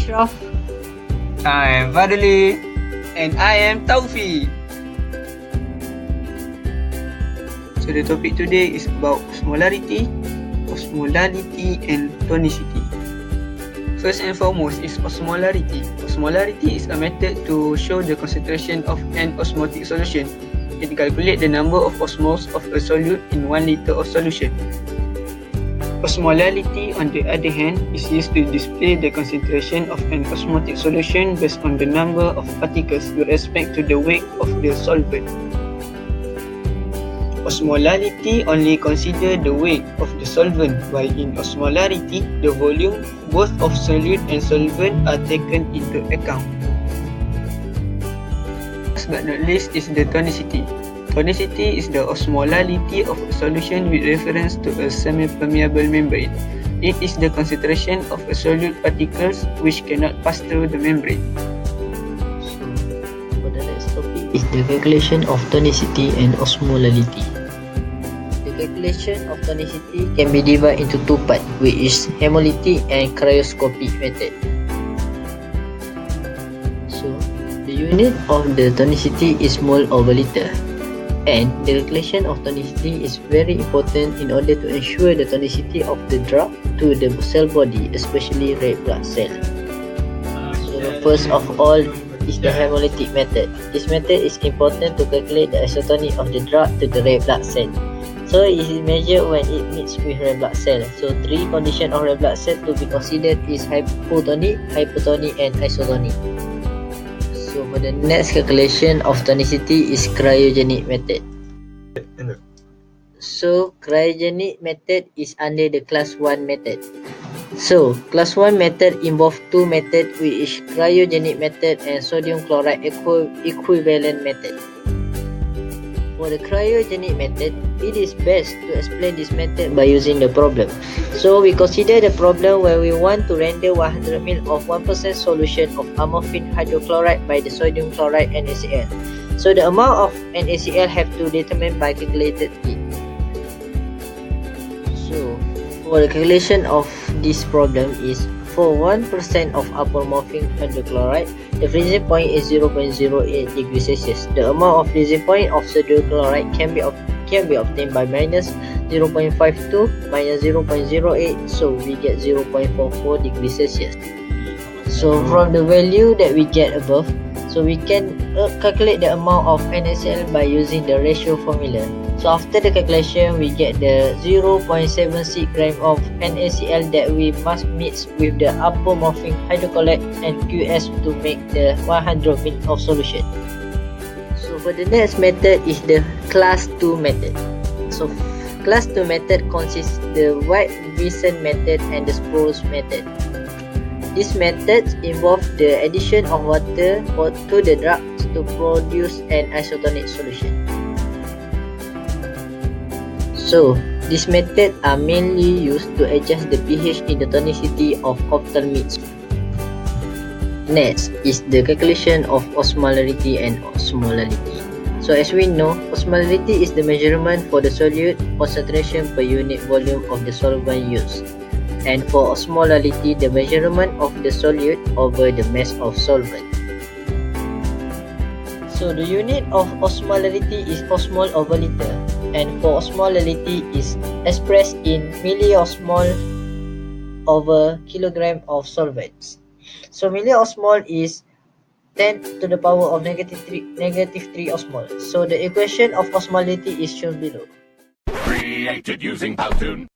Ashraf. I am Fadli. And I am Taufi. So the topic today is about osmolarity and tonicity. First and foremost is osmolarity. Osmolarity is a method to show the concentration of an osmotic solution. It calculates the number of osmoles of a solute in 1 liter of solution. Osmolality, on the other hand, is used to display the concentration of an osmotic solution based on the number of particles with respect to the weight of the solvent. Osmolality only considers the weight of the solvent, while in osmolarity, the volume both of solute and solvent are taken into account. Last but not least is the tonicity. Tonicity is the osmolality of a solution with reference to a semi-permeable membrane. It is the concentration of a solute particles which cannot pass through the membrane. So, for the next topic is the calculation of tonicity and osmolality. The calculation of tonicity can be divided into two parts, which is hemolytic and cryoscopic method. So, the unit of the tonicity is mole over liter. And the calculation of tonicity is very important in order to ensure the tonicity of the drug to the cell body, especially red blood cell. So first of all is the hemolytic method. This method is important to calculate the isotonic of the drug to the red blood cell. So it is measured when it meets with red blood cell. So three conditions of red blood cell to be considered is hypotonic, hypotonic and isotonic. So for the next calculation of tonicity is cryogenic method. So cryogenic method is under the class 1 method. So class 1 method involves two methods, which is cryogenic method and sodium chloride equivalent method. For the cryogenic method, it is best to explain this method by using the problem. So we consider the problem where we want to render 100 ml of 1% solution of amorphine hydrochloride by the sodium chloride NaCl. So the amount of NaCl have to determine by calculated heat. So for the calculation of this problem is for 1% of apomorphine hydrochloride, the freezing point is 0.08 degrees Celsius. The amount of freezing point of sodium chloride can be obtained by minus 0.52 minus 0.08, so we get 0.44 degrees Celsius. So from the value that we get above, so we can calculate the amount of NaCl by using the ratio formula. So after the calculation, we get the 0.76 gram of NaCl that we must mix with the apomorphine hydrochloride and QS to make the 100 ml of solution. So for the next method is the class 2 method. So class 2 method consists the White-Wiesen method and the Spruce method. These methods involve the addition of water to the drugs to produce an isotonic solution. So, these methods are mainly used to adjust the pH in the tonicity of ophthalmics. Next is the calculation of osmolarity and osmolality. So as we know, osmolarity is the measurement for the solute concentration per unit volume of the solvent used. And for osmolality, the measurement of the solute over the mass of solvent. So the unit of osmolarity is osmol over liter, and for osmolality is expressed in milliosmol over kilogram of solvents. So milliosmol is 10 to the power of negative 3 osmol. So the equation of osmolality is shown below. Created using Powtoon.